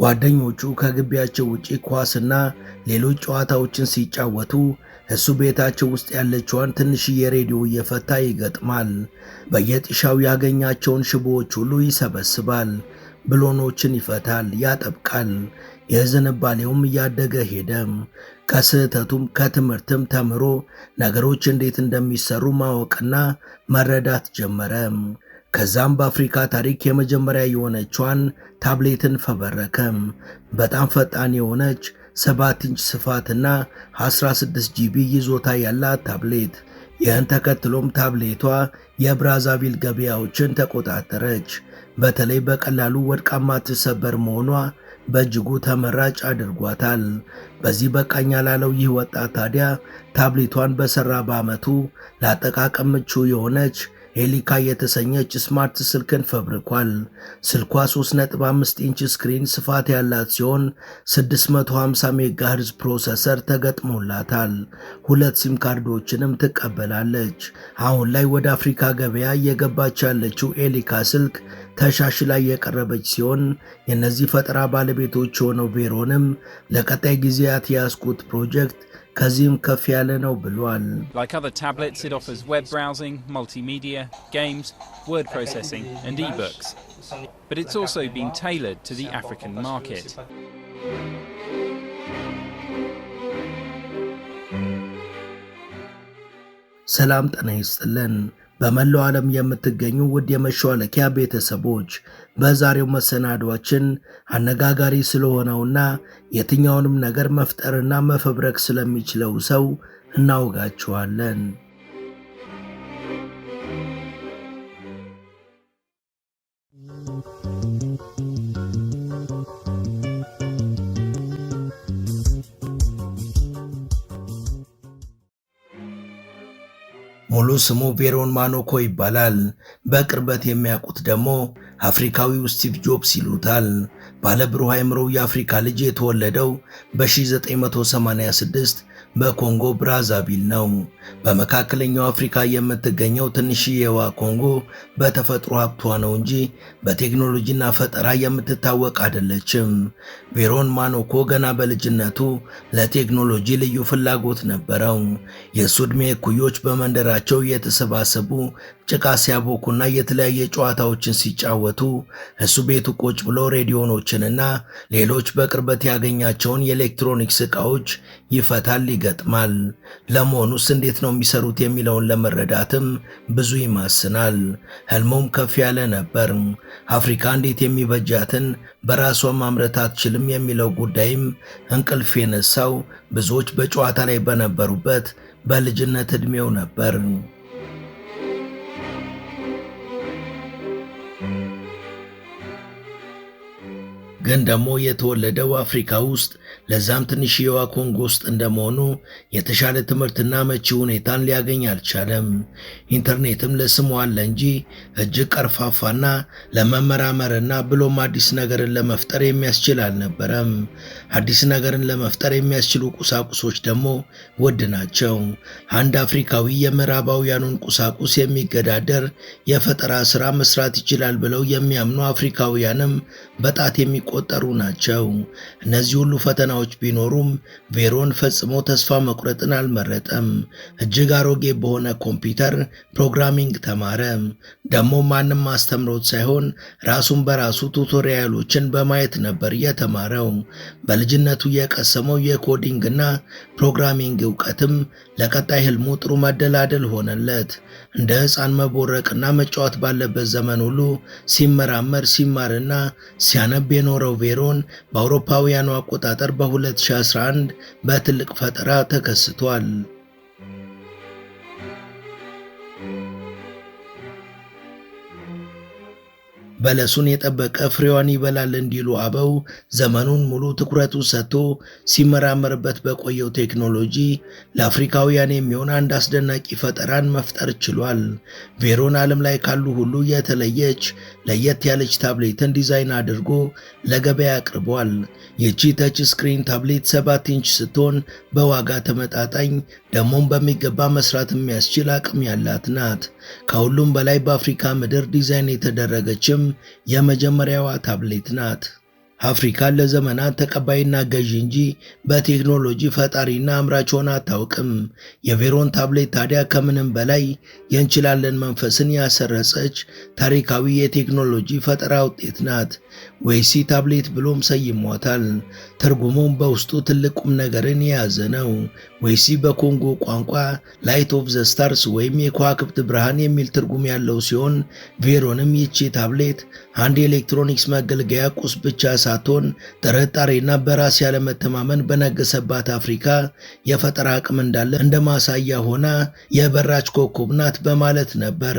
ጓደኞቹ ከግቢያቸው ውጪ ኳስና ሌሎች ጨዋታዎችን ሲጫወቱ እሱ ቤታቸው ውስጥ ያለችዋን ትንሽዬ ሬዲዮ እየፈታ ይገጥማል። በየጥሻው ያገኛቸውን ሽቦዎች ሁሉ ይሰበስባል። ብሎኖችን ይፈታል፣ ያጠብቃል። የዝንባሌውም እያደገ ሄደ። ከስህተቱም ከትምህርትም ተምሮ ነገሮች እንዴት እንደሚሰሩ ማወቅና መረዳት ጀመረ። ከዛም በአፍሪካ ታሪክ የመጀመሪያ የሆነችዋን ታብሌትን ፈበረከ። በጣም ፈጣን የሆነች 7 ኢንች ስፋትና 16 ጂቢ ይዞታ ያላት ታብሌት። ይህን ተከትሎም ታብሌቷ የብራዛቪል ገበያዎችን ተቆጣጠረች። በተለይ በቀላሉ ወድቃ ማትሰበር መሆኗ በእጅጉ ተመራጭ አድርጓታል። በዚህ በቃኝ ያላለው ይህ ወጣት ታዲያ ታብሌቷን በሰራ በዓመቱ ለአጠቃቀም ምቹ የሆነች ኤሊካ የተሰኘች ስማርት ስልክን ፈብርኳል። ስልኳ 3.5 ኢንች ስክሪን ስፋት ያላት ሲሆን 650 ሜጋሄርዝ ፕሮሰሰር ተገጥሞላታል። 2 ሲም ካርዶችንም ትቀበላለች። አሁን ላይ ወደ አፍሪካ ገበያ እየገባች ያለችው ኤሊካ ስልክ ተሻሽላ የቀረበች ሲሆን የነዚህ ፈጠራ ባለቤቶች የሆነው ቬሮንም ለቀጣይ ጊዜያት ያስኩት ፕሮጀክት ከዚህም ከፍ ያለ ነው ብሏል። Like other tablets, it offers web browsing, multimedia, games, word processing and e-books. But it's also been tailored to the African market. ሰላም ጤና ይስጥልን። በመላው ዓለም የምትገኙ ውድ የመሿለኪያ ቤተሰቦች በዛሬው መሰናዷችን አነጋጋሪ ስለሆነውና የትኛውንም ነገር መፍጠርና መፈብረክ ስለሚችለው ሰው እናወጋችኋለን። ሙሉ ስሙ ቬሮን ማኖኮ ይባላል። በቅርበት የሚያውቁት ደግሞ አፍሪካዊው ስቲቭ ጆብስ ይሉታል። ባለብሩህ አእምሮ የአፍሪካ ልጅ የተወለደው በ1986 በኮንጎ ብራዛቪል ነው። በመካከለኛው አፍሪካ የምትገኘው ትንሽዬዋ ኮንጎ በተፈጥሮ ሀብቷ ነው እንጂ በቴክኖሎጂና ፈጠራ የምትታወቅ አይደለችም። ቬሮን ማኖኮ ገና በልጅነቱ ለቴክኖሎጂ ልዩ ፍላጎት ነበረው። የእሱ ዕድሜ እኩዮች በመንደራቸው የተሰባሰቡ ጭቃ ሲያቦኩና የተለያየ ጨዋታዎችን ሲጫወቱ እሱ ቤቱ ቁጭ ብሎ ሬዲዮኖችንና ሌሎች በቅርበት ያገኛቸውን የኤሌክትሮኒክስ ዕቃዎች ይፈታል፣ ይገጥማል። ለመሆኑስ እንዴት ነው የሚሰሩት የሚለውን ለመረዳትም ብዙ ይማስናል። ህልሙም ከፍ ያለ ነበር። አፍሪካ እንዴት የሚበጃትን በራሷ ማምረት አትችልም የሚለው ጉዳይም እንቅልፍ የነሳው ብዙዎች በጨዋታ ላይ በነበሩበት በልጅነት ዕድሜው ነበር። ግን ደግሞ የተወለደው አፍሪካ ውስጥ ለዛም ትንሽዬዋ ኮንጎ ውስጥ እንደመሆኑ የተሻለ ትምህርትና መቺ ሁኔታን ሊያገኝ አልቻለም። ኢንተርኔትም ለስሙ አለ እንጂ እጅግ ቀርፋፋና ለመመራመርና ብሎም አዲስ ነገርን ለመፍጠር የሚያስችል አልነበረም። አዲስ ነገርን ለመፍጠር የሚያስችሉ ቁሳቁሶች ደግሞ ውድ ናቸው። አንድ አፍሪካዊ የምዕራባውያኑን ቁሳቁስ የሚገዳደር የፈጠራ ሥራ መስራት ይችላል ብለው የሚያምኑ አፍሪካውያንም በጣት የሚቆጠሩ ናቸው። እነዚህ ሁሉ ፈተናዎች ቢኖሩም ቬሮን ፈጽሞ ተስፋ መቁረጥን አልመረጠም። እጅግ አሮጌ በሆነ ኮምፒውተር ፕሮግራሚንግ ተማረ። ደግሞ ማንም አስተምሮት ሳይሆን ራሱን በራሱ ቱቶሪያሎችን በማየት ነበር የተማረው። በልጅነቱ የቀሰመው የኮዲንግና ፕሮግራሚንግ ዕውቀትም ለቀጣይ ህልሙ ጥሩ መደላደል ሆነለት። እንደ ሕፃን መቦረቅና መጫወት ባለበት ዘመን ሁሉ ሲመራመር ሲማርና ሲያነብ የኖረው ቬሮን በአውሮፓውያኑ አቆጣጠር በ2011 በትልቅ ፈጠራ ተከስቷል። በለሱን የጠበቀ ፍሬዋን ይበላል እንዲሉ አበው ዘመኑን ሙሉ ትኩረቱ ሰጥቶ ሲመራመርበት በቆየው ቴክኖሎጂ ለአፍሪካውያን የሚሆን አንድ አስደናቂ ፈጠራን መፍጠር ችሏል። ቬሮን ዓለም ላይ ካሉ ሁሉ የተለየች ለየት ያለች ታብሌትን ዲዛይን አድርጎ ለገበያ አቅርቧል። ይቺ ተች ስክሪን ታብሌት 7 ኢንች ስትሆን በዋጋ ተመጣጣኝ ደሞም በሚገባ መስራት የሚያስችል አቅም ያላት ናት። ከሁሉም በላይ በአፍሪካ ምድር ዲዛይን የተደረገችም የመጀመሪያዋ ታብሌት ናት። አፍሪካ ለዘመናት ተቀባይና ገዢ እንጂ በቴክኖሎጂ ፈጣሪና አምራች ሆና አታውቅም። የቬሮን ታብሌት ታዲያ ከምንም በላይ የእንችላለን መንፈስን ያሰረጸች ታሪካዊ የቴክኖሎጂ ፈጠራ ውጤት ናት። ዌይሲ ታብሌት ብሎም ሰይሟታል። ትርጉሙም በውስጡ ትልቅ ቁም ነገርን የያዘ ነው። ዌይሲ በኮንጎ ቋንቋ ላይት ኦፍ ዘ ስታርስ ወይም የከዋክብት ብርሃን የሚል ትርጉም ያለው ሲሆን ቬሮንም ይቺ ታብሌት አንድ የኤሌክትሮኒክስ መገልገያ ቁስ ብቻ ሳትሆን ጥርጣሬና በራስ ያለመተማመን በነገሰባት አፍሪካ የፈጠራ አቅም እንዳለ እንደ ማሳያ ሆና የበራች ኮከብ ናት በማለት ነበር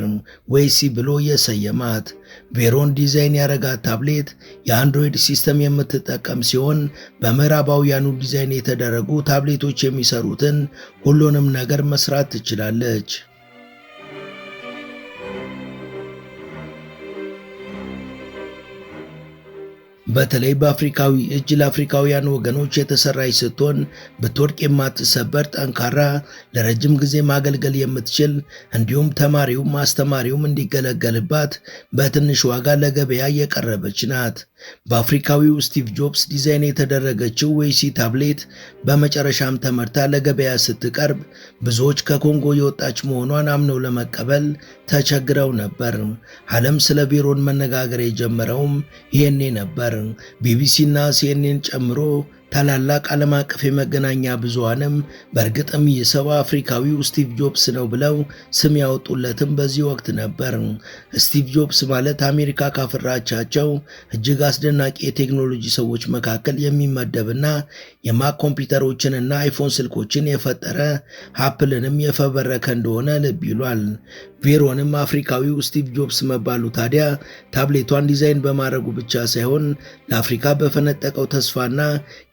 ዌይሲ ብሎ የሰየማት። ቬሮን ዲዛይን ያረጋት ታብሌት የአንድሮይድ ሲስተም የምትጠቀም ሲሆን በምዕራባውያኑ ዲዛይን የተደረጉ ታብሌቶች የሚሰሩትን ሁሉንም ነገር መስራት ትችላለች። በተለይ በአፍሪካዊ እጅ ለአፍሪካውያን ወገኖች የተሰራች ስትሆን ብትወድቅ የማትሰበር ጠንካራ፣ ለረጅም ጊዜ ማገልገል የምትችል እንዲሁም ተማሪውም አስተማሪውም እንዲገለገልባት በትንሽ ዋጋ ለገበያ የቀረበች ናት። በአፍሪካዊው ስቲቭ ጆብስ ዲዛይን የተደረገችው ዌይሲ ታብሌት በመጨረሻም ተመርታ ለገበያ ስትቀርብ ብዙዎች ከኮንጎ የወጣች መሆኗን አምነው ለመቀበል ተቸግረው ነበር። ዓለም ስለ ቬሮን መነጋገር የጀመረውም ይሄኔ ነበር። ቢቢሲና ሲኤንኤን ጨምሮ ታላላቅ ዓለም አቀፍ የመገናኛ ብዙሃንም በእርግጥም ይህ ሰው አፍሪካዊው ስቲቭ ጆብስ ነው ብለው ስም ያወጡለትም በዚህ ወቅት ነበር። ስቲቭ ጆብስ ማለት አሜሪካ ካፈራቻቸው እጅግ አስደናቂ የቴክኖሎጂ ሰዎች መካከል የሚመደብና የማክ ኮምፒውተሮችንና አይፎን ስልኮችን የፈጠረ አፕልንም የፈበረከ እንደሆነ ልብ ይሏል። ቬሮንም አፍሪካዊው ስቲቭ ጆብስ መባሉ ታዲያ ታብሌቷን ዲዛይን በማድረጉ ብቻ ሳይሆን ለአፍሪካ በፈነጠቀው ተስፋና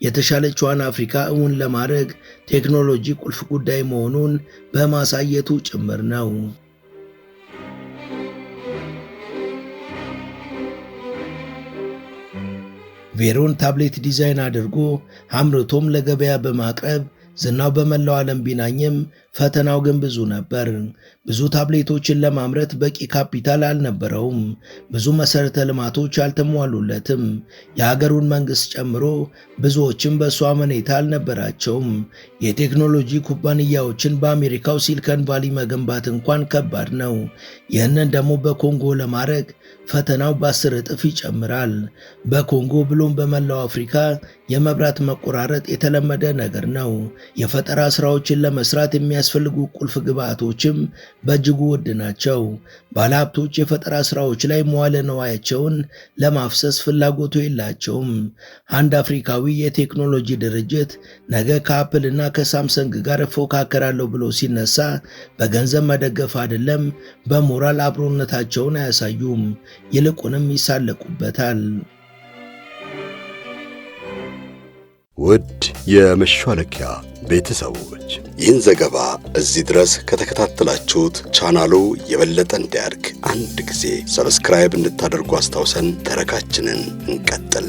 የተሻለችዋን አፍሪካ እውን ለማድረግ ቴክኖሎጂ ቁልፍ ጉዳይ መሆኑን በማሳየቱ ጭምር ነው። ቬሮን ታብሌት ዲዛይን አድርጎ አምርቶም ለገበያ በማቅረብ ዝናው በመላው ዓለም ቢናኝም ፈተናው ግን ብዙ ነበር። ብዙ ታብሌቶችን ለማምረት በቂ ካፒታል አልነበረውም። ብዙ መሰረተ ልማቶች አልተሟሉለትም። የሀገሩን መንግስት ጨምሮ ብዙዎችም በእሱ አመኔታ አልነበራቸውም። የቴክኖሎጂ ኩባንያዎችን በአሜሪካው ሲሊከን ቫሊ መገንባት እንኳን ከባድ ነው። ይህንን ደግሞ በኮንጎ ለማድረግ ፈተናው በ10 እጥፍ ይጨምራል። በኮንጎ ብሎም በመላው አፍሪካ የመብራት መቆራረጥ የተለመደ ነገር ነው። የፈጠራ ስራዎችን ለመስራት የሚያስፈልጉ ቁልፍ ግብዓቶችም በእጅጉ ውድ ናቸው። ባለሀብቶች የፈጠራ ስራዎች ላይ መዋለ ንዋያቸውን ለማፍሰስ ፍላጎቱ የላቸውም። አንድ አፍሪካዊ የቴክኖሎጂ ድርጅት ነገ ከአፕል እና ከሳምሰንግ ጋር እፎካከራለሁ ብሎ ሲነሳ በገንዘብ መደገፍ አይደለም፣ በሞራል አብሮነታቸውን አያሳዩም፣ ይልቁንም ይሳለቁበታል። ውድ የመሿለኪያ ቤተሰቦች ይህን ዘገባ እዚህ ድረስ ከተከታተላችሁት ቻናሉ የበለጠ እንዲያድግ አንድ ጊዜ ሰብስክራይብ እንድታደርጉ አስታውሰን ተረካችንን እንቀጥል።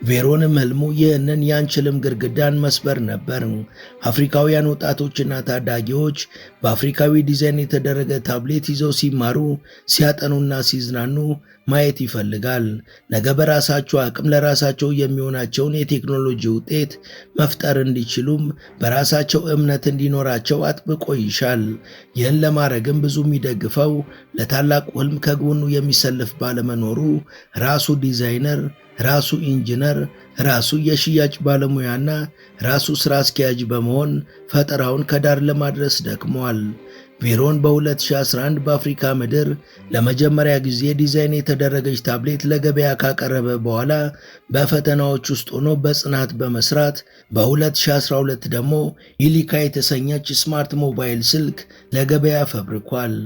ቬሮንም ህልሙ ይህንን የአንችልም ግድግዳን መስበር ነበር። አፍሪካውያን ወጣቶችና ታዳጊዎች በአፍሪካዊ ዲዛይን የተደረገ ታብሌት ይዘው ሲማሩ፣ ሲያጠኑና ሲዝናኑ ማየት ይፈልጋል። ነገ በራሳቸው አቅም ለራሳቸው የሚሆናቸውን የቴክኖሎጂ ውጤት መፍጠር እንዲችሉም በራሳቸው እምነት እንዲኖራቸው አጥብቆ ይሻል። ይህን ለማድረግም ብዙ የሚደግፈው ለታላቁ ህልም ከጎኑ የሚሰልፍ ባለመኖሩ ራሱ ዲዛይነር፣ ራሱ ኢንጂነር፣ ራሱ የሽያጭ ባለሙያና ራሱ ስራ አስኪያጅ በመሆን ፈጠራውን ከዳር ለማድረስ ደክሟል። ቬሮን በ2011 በአፍሪካ ምድር ለመጀመሪያ ጊዜ ዲዛይን የተደረገች ታብሌት ለገበያ ካቀረበ በኋላ በፈተናዎች ውስጥ ሆኖ በጽናት በመስራት በ2012 ደግሞ ኢሊካ የተሰኘች ስማርት ሞባይል ስልክ ለገበያ ፈብርኳል።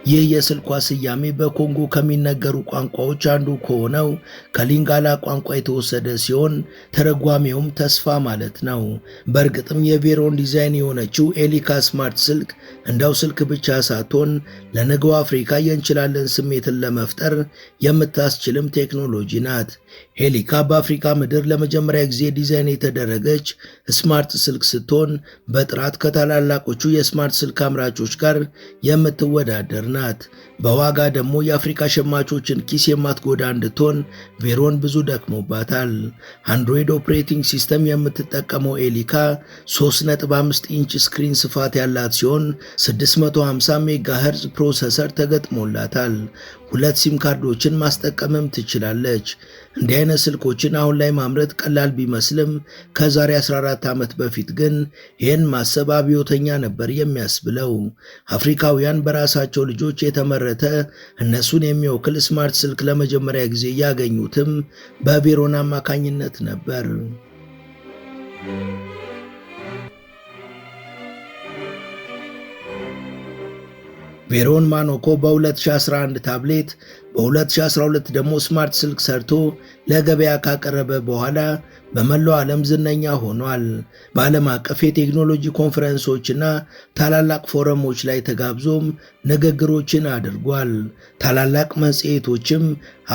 ይህ የስልኳ ስያሜ በኮንጎ ከሚነገሩ ቋንቋዎች አንዱ ከሆነው ከሊንጋላ ቋንቋ የተወሰደ ሲሆን ተረጓሚውም ተስፋ ማለት ነው። በእርግጥም የቬሮን ዲዛይን የሆነችው ኤሊካ ስማርት ስልክ እንደው ስልክ ብቻ ሳትሆን ለነገው አፍሪካ የእንችላለን ስሜትን ለመፍጠር የምታስችልም ቴክኖሎጂ ናት። ሄሊካ በአፍሪካ ምድር ለመጀመሪያ ጊዜ ዲዛይን የተደረገች ስማርት ስልክ ስትሆን በጥራት ከታላላቆቹ የስማርት ስልክ አምራቾች ጋር የምትወዳደር ናት። በዋጋ ደግሞ የአፍሪካ ሸማቾችን ኪስ የማትጎዳ እንድትሆን ቬሮን ብዙ ደክሞባታል። አንድሮይድ ኦፕሬቲንግ ሲስተም የምትጠቀመው ሄሊካ 3.5 ኢንች ስክሪን ስፋት ያላት ሲሆን 650 ሜጋሄርዝ ፕሮሰሰር ተገጥሞላታል። 2 ሲም ካርዶችን ማስጠቀምም ትችላለች። እንዲህ አይነት ስልኮችን አሁን ላይ ማምረት ቀላል ቢመስልም ከዛሬ 14 ዓመት በፊት ግን ይህን ማሰብ አብዮተኛ ነበር የሚያስብለው። አፍሪካውያን በራሳቸው ልጆች የተመረተ እነሱን የሚወክል ስማርት ስልክ ለመጀመሪያ ጊዜ ያገኙትም በቬሮን አማካኝነት ነበር። ቬሮን ማኖኮ በ2011 ታብሌት በ2012 ደግሞ ስማርት ስልክ ሰርቶ ለገበያ ካቀረበ በኋላ በመላው ዓለም ዝነኛ ሆኗል። በዓለም አቀፍ የቴክኖሎጂ ኮንፈረንሶችና ታላላቅ ፎረሞች ላይ ተጋብዞም ንግግሮችን አድርጓል። ታላላቅ መጽሔቶችም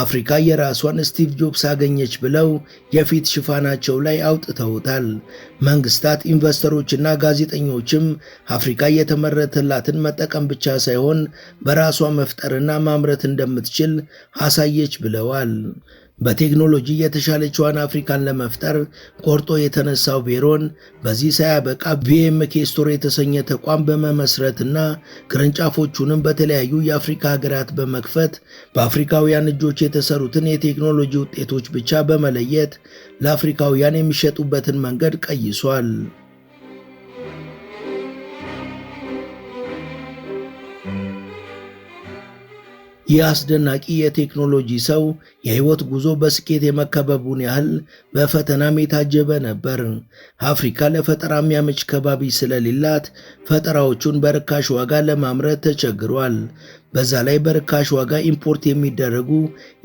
አፍሪካ የራሷን ስቲቭ ጆብስ አገኘች ብለው የፊት ሽፋናቸው ላይ አውጥተውታል። መንግስታት፣ ኢንቨስተሮችና ጋዜጠኞችም አፍሪካ የተመረተላትን መጠቀም ብቻ ሳይሆን በራሷ መፍጠርና ማምረት እንደምትችል አሳየች ብለዋል። በቴክኖሎጂ የተሻለችዋን አፍሪካን ለመፍጠር ቆርጦ የተነሳው ቬሮን በዚህ ሳያበቃ ቪኤምኬ ስቶር የተሰኘ ተቋም በመመስረትና ቅርንጫፎቹንም በተለያዩ የአፍሪካ ሀገራት በመክፈት በአፍሪካውያን እጆች የተሰሩትን የቴክኖሎጂ ውጤቶች ብቻ በመለየት ለአፍሪካውያን የሚሸጡበትን መንገድ ቀይሷል። ይህ አስደናቂ የቴክኖሎጂ ሰው የህይወት ጉዞ በስኬት የመከበቡን ያህል በፈተናም የታጀበ ነበር። አፍሪካ ለፈጠራ የሚያመች ከባቢ ስለሌላት ፈጠራዎቹን በርካሽ ዋጋ ለማምረት ተቸግሯል። በዛ ላይ በርካሽ ዋጋ ኢምፖርት የሚደረጉ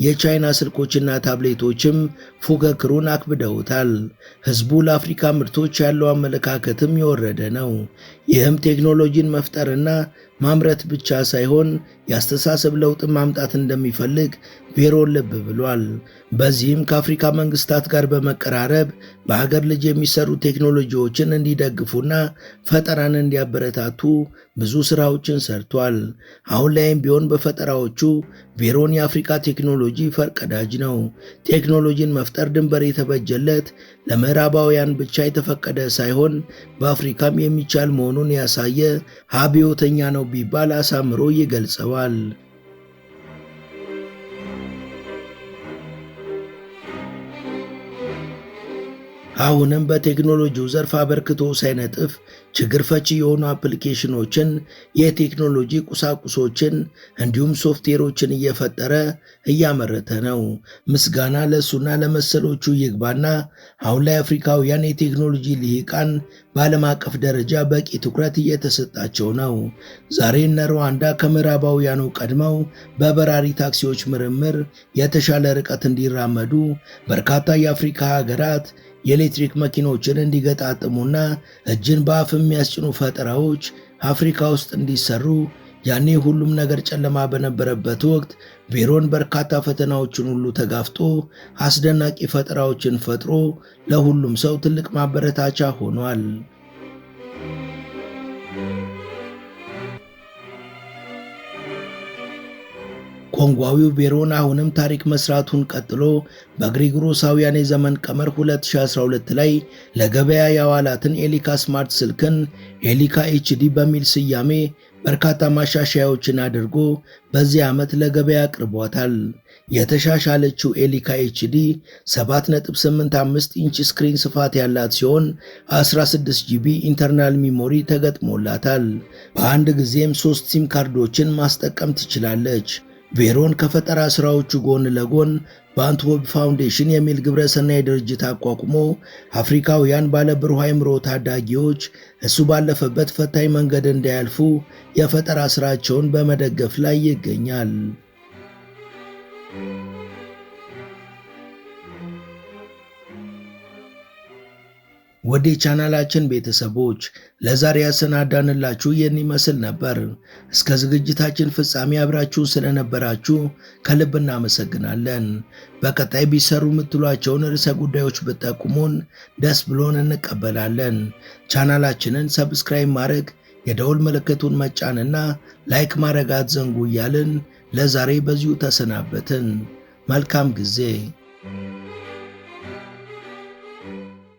የቻይና ስልኮችና ታብሌቶችም ፉክክሩን አክብደውታል። ህዝቡ ለአፍሪካ ምርቶች ያለው አመለካከትም የወረደ ነው። ይህም ቴክኖሎጂን መፍጠርና ማምረት ብቻ ሳይሆን የአስተሳሰብ ለውጥ ማምጣት እንደሚፈልግ ቬሮን ልብ ብሏል። በዚህም ከአፍሪካ መንግስታት ጋር በመቀራረብ በሀገር ልጅ የሚሰሩ ቴክኖሎጂዎችን እንዲደግፉና ፈጠራን እንዲያበረታቱ ብዙ ስራዎችን ሰርቷል። አሁን ላይም ቢሆን በፈጠራዎቹ ቬሮን የአፍሪካ ቴክኖሎጂ ፈርቀዳጅ ነው። ቴክኖሎጂን መፍጠር ድንበር የተበጀለት ለምዕራባውያን ብቻ የተፈቀደ ሳይሆን በአፍሪካም የሚቻል መሆኑን ያሳየ አብዮተኛ ነው ቢባል አሳምሮ ይገልጸዋል። አሁንም በቴክኖሎጂው ዘርፍ አበርክቶ ሳይነጥፍ ችግር ፈቺ የሆኑ አፕሊኬሽኖችን፣ የቴክኖሎጂ ቁሳቁሶችን እንዲሁም ሶፍትዌሮችን እየፈጠረ እያመረተ ነው። ምስጋና ለእሱና ለመሰሎቹ ይግባና አሁን ላይ አፍሪካውያን የቴክኖሎጂ ልሂቃን በዓለም አቀፍ ደረጃ በቂ ትኩረት እየተሰጣቸው ነው። ዛሬ እነ ሩዋንዳ ከምዕራባውያኑ ቀድመው በበራሪ ታክሲዎች ምርምር የተሻለ ርቀት እንዲራመዱ በርካታ የአፍሪካ ሀገራት የኤሌክትሪክ መኪኖችን እንዲገጣጥሙና እጅን በአፍ የሚያስጭኑ ፈጠራዎች አፍሪካ ውስጥ እንዲሰሩ ያኔ ሁሉም ነገር ጨለማ በነበረበት ወቅት ቬሮን በርካታ ፈተናዎችን ሁሉ ተጋፍጦ አስደናቂ ፈጠራዎችን ፈጥሮ ለሁሉም ሰው ትልቅ ማበረታቻ ሆኗል። ኮንጓዊው ቬሮን አሁንም ታሪክ መስራቱን ቀጥሎ በግሪጎሮሳውያን የዘመን ቀመር 2012 ላይ ለገበያ ያዋላትን ሄሊካ ስማርት ስልክን ሄሊካ ኤችዲ በሚል ስያሜ በርካታ ማሻሻያዎችን አድርጎ በዚህ ዓመት ለገበያ አቅርቧታል። የተሻሻለችው ሄሊካ ኤችዲ 7.85 ኢንች ስክሪን ስፋት ያላት ሲሆን 16 ጂቢ ኢንተርናል ሚሞሪ ተገጥሞላታል። በአንድ ጊዜም 3 ሲም ካርዶችን ማስጠቀም ትችላለች። ቬሮን ከፈጠራ ስራዎቹ ጎን ለጎን በአንትሆፕ ፋውንዴሽን የሚል ግብረሰናይ ድርጅት አቋቁሞ አፍሪካውያን ባለብሩህ አእምሮ ታዳጊዎች እሱ ባለፈበት ፈታኝ መንገድ እንዳያልፉ የፈጠራ ስራቸውን በመደገፍ ላይ ይገኛል። ወደ ቻናላችን ቤተሰቦች ለዛሬ ያሰናዳንላችሁ ይህን ይመስል ነበር። እስከ ዝግጅታችን ፍጻሜ አብራችሁን ስለነበራችሁ ከልብ እናመሰግናለን። በቀጣይ ቢሰሩ የምትሏቸውን ርዕሰ ጉዳዮች ብትጠቁሙን ደስ ብሎን እንቀበላለን። ቻናላችንን ሰብስክራይብ ማድረግ፣ የደውል ምልክቱን መጫንና ላይክ ማድረግ አትዘንጉ እያልን ለዛሬ በዚሁ ተሰናበትን። መልካም ጊዜ።